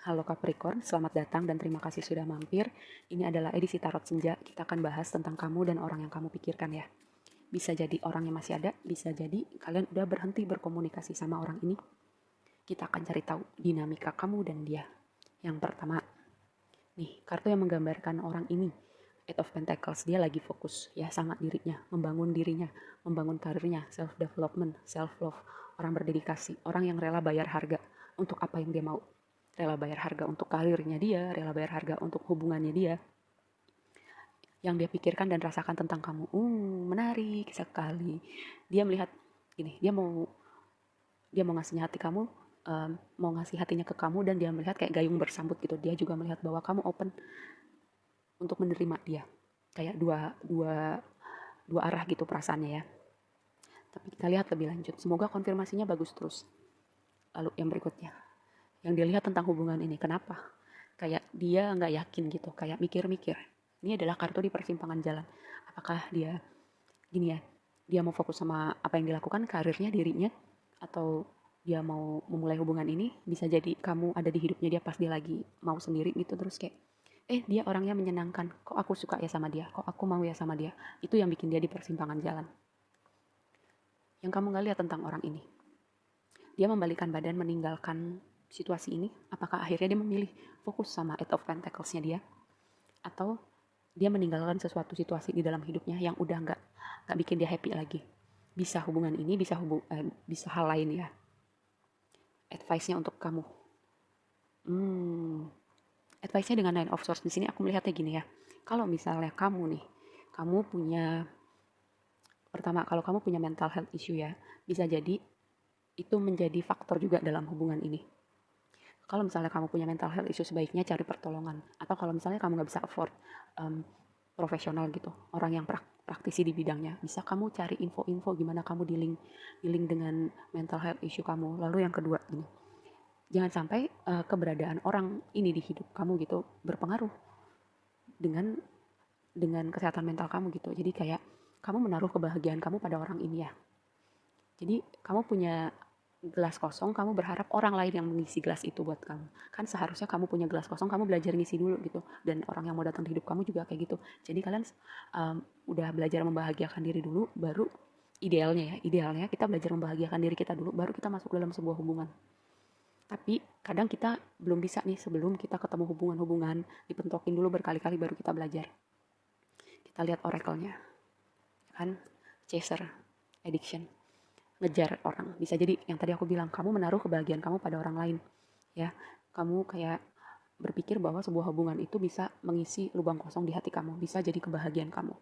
Halo Capricorn, selamat datang dan terima kasih sudah mampir. Ini adalah edisi Tarot Senja. Kita akan bahas tentang kamu dan orang yang kamu pikirkan ya. Bisa jadi orang yang masih ada, bisa jadi kalian udah berhenti berkomunikasi sama orang ini. Kita akan cari tahu dinamika kamu dan dia. Yang pertama, nih kartu yang menggambarkan orang ini. Eight of Pentacles, dia lagi fokus ya sama dirinya, membangun karirnya, self development, self love, orang berdedikasi, orang yang rela bayar harga untuk apa yang dia mau, rela bayar harga untuk karirnya dia, rela bayar harga untuk hubungannya dia, yang dia pikirkan dan rasakan tentang kamu. Menarik sekali. Dia melihat gini, dia mau ngasihnya hati kamu, mau ngasih hatinya ke kamu, dan dia melihat kayak gayung bersambut gitu. Dia juga melihat bahwa kamu open untuk menerima dia, kayak dua dua dua arah gitu perasaannya ya. Tapi kita lihat lebih lanjut, semoga konfirmasinya bagus terus. Lalu yang berikutnya, yang dia lihat tentang hubungan ini, kenapa kayak dia nggak yakin gitu, kayak mikir-mikir. Ini adalah kartu di persimpangan jalan. Apakah dia gini ya, dia mau fokus sama apa yang dilakukan, karirnya, dirinya, atau dia mau memulai hubungan ini. Bisa jadi kamu ada di hidupnya dia pas dia lagi mau sendiri gitu, terus kayak dia orangnya menyenangkan, kok aku suka ya sama dia, kok aku mau ya sama dia. Itu yang bikin dia di persimpangan jalan. Yang kamu gak lihat tentang orang ini, dia membalikan badan meninggalkan situasi ini. Apakah akhirnya dia memilih fokus sama Eight of Pentacles-nya dia, atau dia meninggalkan sesuatu situasi di dalam hidupnya yang udah nggak bikin dia happy lagi. Bisa hubungan ini, bisa hal lain ya. Advice-nya untuk kamu. Advice-nya dengan Nine of Swords di sini aku melihatnya gini ya. Kalau misalnya kamu nih, kamu punya pertama, kalau kamu punya mental health issue ya, bisa jadi itu menjadi faktor juga dalam hubungan ini. Kalau misalnya kamu punya mental health issue, sebaiknya cari pertolongan. Atau kalau misalnya kamu nggak bisa afford profesional gitu, orang yang praktisi di bidangnya, bisa kamu cari info-info gimana kamu dealing dengan mental health issue kamu. Lalu yang kedua ini, jangan sampai keberadaan orang ini di hidup kamu gitu berpengaruh dengan kesehatan mental kamu gitu. Jadi kayak kamu menaruh kebahagiaan kamu pada orang ini ya. Jadi kamu punya gelas kosong, kamu berharap orang lain yang mengisi gelas itu buat kamu. Kan seharusnya kamu punya gelas kosong, kamu belajar ngisi dulu gitu. Dan orang yang mau datang di hidup kamu juga kayak gitu. Jadi kalian udah belajar membahagiakan diri dulu, baru idealnya kita belajar membahagiakan diri kita dulu, baru kita masuk dalam sebuah hubungan. Tapi kadang kita belum bisa nih, sebelum kita ketemu hubungan-hubungan, dipentokin dulu berkali-kali baru kita belajar. Kita lihat oracle-nya, kan? Chaser, addiction, ngejar orang. Bisa jadi yang tadi aku bilang, kamu menaruh kebahagiaan kamu pada orang lain ya. Kamu kayak berpikir bahwa sebuah hubungan itu bisa mengisi lubang kosong di hati kamu, bisa jadi kebahagiaan kamu.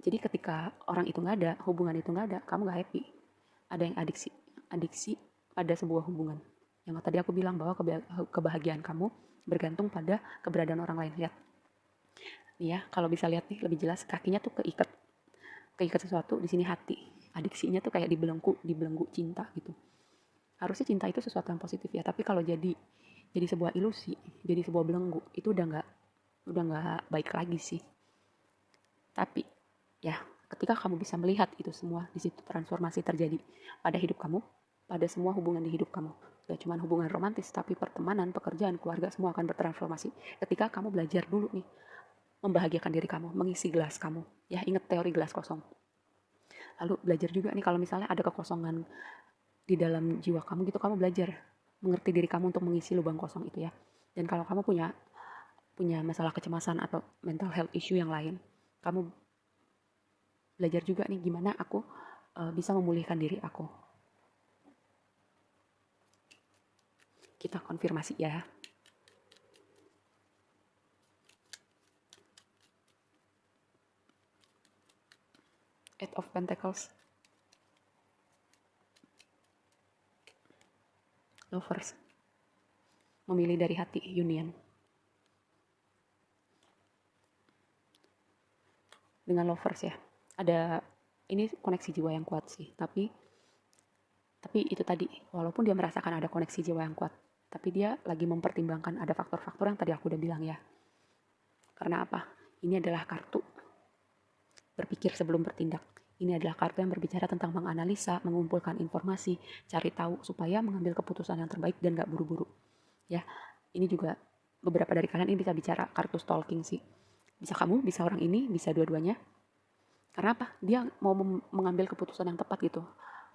Jadi ketika orang itu nggak ada, hubungan itu nggak ada, kamu nggak happy. Ada yang adiksi pada sebuah hubungan. Yang tadi aku bilang bahwa kebahagiaan kamu bergantung pada keberadaan orang lain. Lihat nih ya, kalau bisa lihat nih lebih jelas, kakinya tuh keikat sesuatu, di sini hati. Adiksinya tuh kayak dibelenggu cinta gitu. Harusnya cinta itu sesuatu yang positif ya, tapi kalau jadi sebuah ilusi, jadi sebuah belenggu, itu udah nggak baik lagi sih. Tapi ya, ketika kamu bisa melihat itu semua, di situ transformasi terjadi pada hidup kamu, pada semua hubungan di hidup kamu. Gak cuma hubungan romantis, tapi pertemanan, pekerjaan, keluarga, semua akan bertransformasi. Ketika kamu belajar dulu nih, membahagiakan diri kamu, mengisi gelas kamu. Ya, ingat teori gelas kosong. Lalu belajar juga nih, kalau misalnya ada kekosongan di dalam jiwa kamu gitu, kamu belajar mengerti diri kamu untuk mengisi lubang kosong itu ya. Dan kalau kamu punya masalah kecemasan atau mental health issue yang lain, kamu belajar juga nih gimana aku bisa memulihkan diri aku. Kita konfirmasi ya. Eight of Pentacles, Lovers, memilih dari hati, union. Dengan Lovers ya, ada ini koneksi jiwa yang kuat sih, tapi itu tadi, walaupun dia merasakan ada koneksi jiwa yang kuat, tapi dia lagi mempertimbangkan ada faktor-faktor yang tadi aku udah bilang ya. Karena apa? Ini adalah kartu berpikir sebelum bertindak. Ini adalah kartu yang berbicara tentang menganalisa, mengumpulkan informasi, cari tahu supaya mengambil keputusan yang terbaik dan gak buru-buru. ya. Ini juga beberapa dari kalian ini bisa bicara kartu stalking sih. Bisa kamu, bisa orang ini, bisa dua-duanya. Karena apa? Dia mau mengambil keputusan yang tepat gitu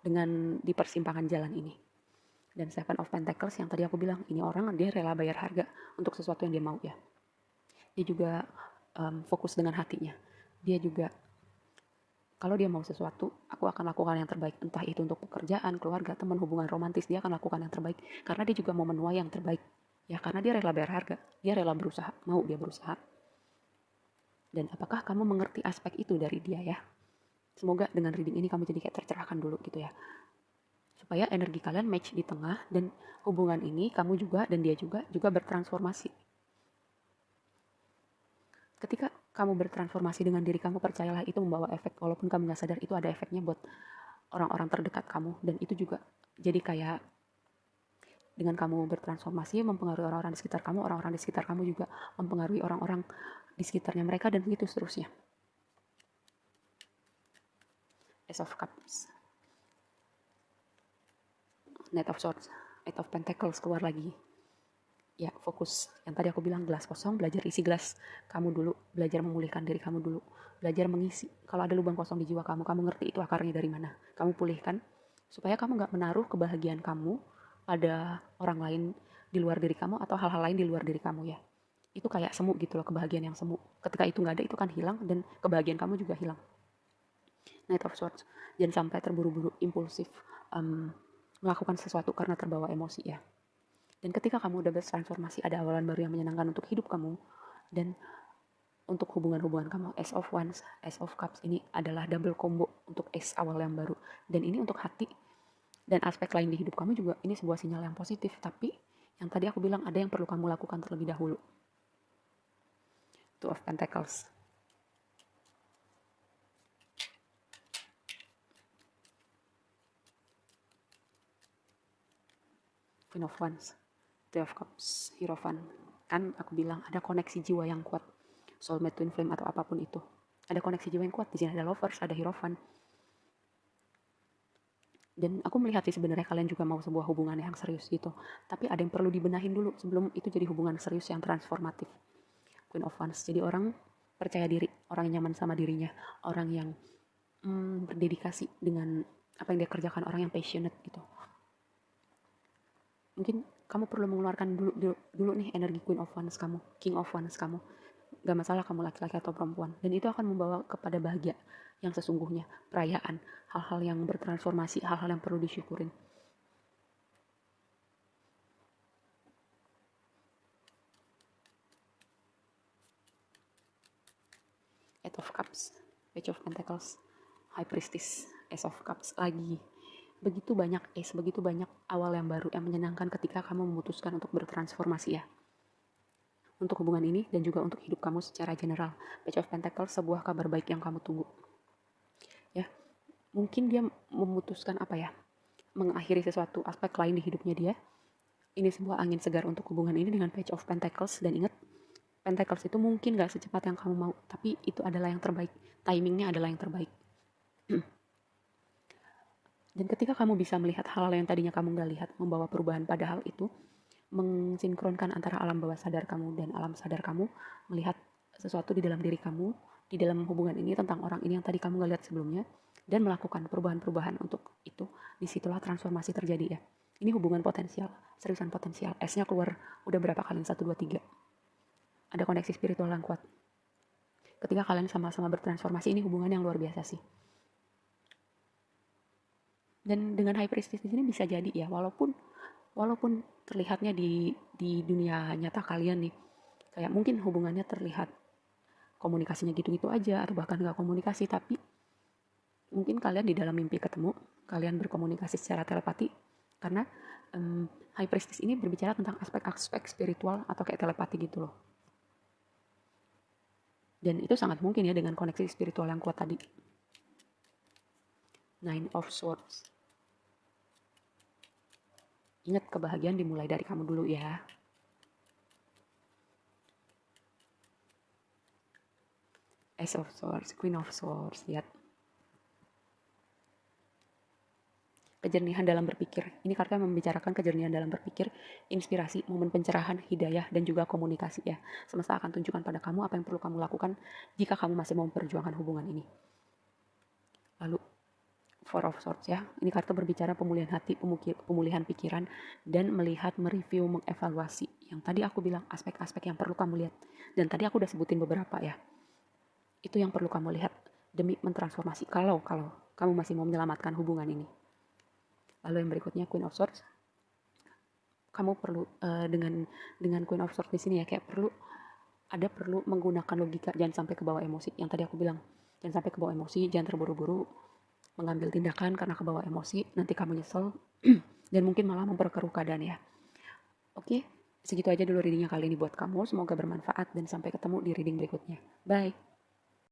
dengan di persimpangan jalan ini. Dan Seven of Pentacles yang tadi aku bilang, ini orang dia rela bayar harga untuk sesuatu yang dia mau ya. Dia juga fokus dengan hatinya. Dia juga kalau dia mau sesuatu, aku akan lakukan yang terbaik. Entah itu untuk pekerjaan, keluarga, teman, hubungan romantis, dia akan lakukan yang terbaik. Karena dia juga mau menuai yang terbaik. Ya, karena dia rela bayar harga. Dia rela berusaha. Mau dia berusaha. Dan apakah kamu mengerti aspek itu dari dia ya? Semoga dengan reading ini kamu jadi kayak tercerahkan dulu gitu ya. Supaya energi kalian match di tengah dan hubungan ini kamu juga dan dia juga bertransformasi. Ketika kamu bertransformasi dengan diri kamu, percayalah itu membawa efek. Walaupun kamu gak sadar, itu ada efeknya buat orang-orang terdekat kamu. Dan itu juga jadi kayak dengan kamu bertransformasi mempengaruhi orang-orang di sekitar kamu, orang-orang di sekitar kamu juga mempengaruhi orang-orang di sekitarnya mereka, dan begitu seterusnya. Ace of Cups, Knight of Swords, Eight of Pentacles keluar lagi. Ya, fokus. Yang tadi aku bilang gelas kosong, belajar isi gelas kamu dulu, belajar memulihkan diri kamu dulu, belajar mengisi. Kalau ada lubang kosong di jiwa kamu, kamu ngerti itu akarnya dari mana. Kamu pulihkan, supaya kamu gak menaruh kebahagiaan kamu pada orang lain di luar diri kamu atau hal-hal lain di luar diri kamu ya. Itu kayak semu gitu loh, kebahagiaan yang semu. Ketika itu gak ada, itu kan hilang dan kebahagiaan kamu juga hilang. Knight of Swords, jangan sampai terburu-buru, impulsif, melakukan sesuatu karena terbawa emosi ya. Dan ketika kamu udah bertransformasi, ada awalan baru yang menyenangkan untuk hidup kamu dan untuk hubungan-hubungan kamu. Ace of Wands, Ace of Cups ini adalah double combo untuk Ace awal yang baru. Dan ini untuk hati dan aspek lain di hidup kamu juga, ini sebuah sinyal yang positif. Tapi yang tadi aku bilang, ada yang perlu kamu lakukan terlebih dahulu. Two of Pentacles, Queen of Wands, Three of Cups, Hierophant. Kan aku bilang ada koneksi jiwa yang kuat, soulmate, twin flame atau apapun itu. Ada koneksi jiwa yang kuat. Di sini ada Lovers, ada Hierophant. Dan aku melihat sih sebenarnya kalian juga mau sebuah hubungan yang serius gitu. Tapi ada yang perlu dibenahin dulu sebelum itu jadi hubungan serius yang transformatif. Queen of Wands. Jadi orang percaya diri, orang yang nyaman sama dirinya, orang yang berdedikasi dengan apa yang dia kerjakan, orang yang passionate gitu. Mungkin kamu perlu mengeluarkan dulu nih energi Queen of Wands kamu, King of Wands kamu. Gak masalah kamu laki-laki atau perempuan. Dan itu akan membawa kepada bahagia yang sesungguhnya, perayaan, hal-hal yang bertransformasi, hal-hal yang perlu disyukurin. Eight of Cups, Page of Pentacles, High Priestess, Ace of Cups lagi. Begitu banyak ace, begitu banyak awal yang baru yang menyenangkan ketika kamu memutuskan untuk bertransformasi ya. Untuk hubungan ini dan juga untuk hidup kamu secara general. Page of Pentacles, sebuah kabar baik yang kamu tunggu. Ya, mungkin dia memutuskan apa ya, mengakhiri sesuatu aspek lain di hidupnya dia. Ini sebuah angin segar untuk hubungan ini dengan Page of Pentacles. Dan ingat, Pentacles itu mungkin gak secepat yang kamu mau, tapi itu adalah yang terbaik. Timingnya adalah yang terbaik. Dan ketika kamu bisa melihat hal-hal yang tadinya kamu gak lihat, membawa perubahan pada hal itu, mensinkronkan antara alam bawah sadar kamu dan alam sadar kamu, melihat sesuatu di dalam diri kamu, di dalam hubungan ini tentang orang ini yang tadi kamu gak lihat sebelumnya, dan melakukan perubahan-perubahan untuk itu, disitulah transformasi terjadi ya. Ini hubungan potensial, seriusan potensial. S-nya keluar udah berapa kali? 1, 2, 3. Ada koneksi spiritual yang kuat. Ketika kalian sama-sama bertransformasi, ini hubungan yang luar biasa sih. Dan dengan High Priestess di sini bisa jadi ya, walaupun terlihatnya di dunia nyata kalian nih, kayak mungkin hubungannya terlihat komunikasinya gitu-gitu aja atau bahkan gak komunikasi, tapi mungkin kalian di dalam mimpi ketemu, kalian berkomunikasi secara telepati, karena High Priestess ini berbicara tentang aspek-aspek spiritual atau kayak telepati gitu loh. Dan itu sangat mungkin ya dengan koneksi spiritual yang kuat tadi. Nine of Swords. Ingat, kebahagiaan dimulai dari kamu dulu ya. Ace of Swords, Queen of Swords, lihat. kejernihan dalam berpikir. Ini kartu yang membicarakan kejernihan dalam berpikir, inspirasi, momen pencerahan, hidayah, dan juga komunikasi ya. Semesta akan tunjukkan pada kamu apa yang perlu kamu lakukan jika kamu masih mau memperjuangkan hubungan ini. Lalu Four of Swords ya. Ini kartu berbicara pemulihan hati, pemulihan pikiran, dan melihat, mereview, mengevaluasi. Yang tadi aku bilang aspek-aspek yang perlu kamu lihat. Dan tadi aku udah sebutin beberapa ya. Itu yang perlu kamu lihat demi mentransformasi kalau kamu masih mau menyelamatkan hubungan ini. Lalu yang berikutnya Queen of Swords. Kamu perlu dengan Queen of Swords di sini ya, kayak perlu menggunakan logika, jangan sampai kebawa emosi. Yang tadi aku bilang, jangan sampai kebawa emosi, jangan terburu-buru mengambil tindakan karena kebawa emosi, nanti kamu nyesel dan mungkin malah memperkeruh keadaan ya. Oke, segitu aja dulu readingnya kali ini buat kamu. Semoga bermanfaat dan sampai ketemu di reading berikutnya. Bye.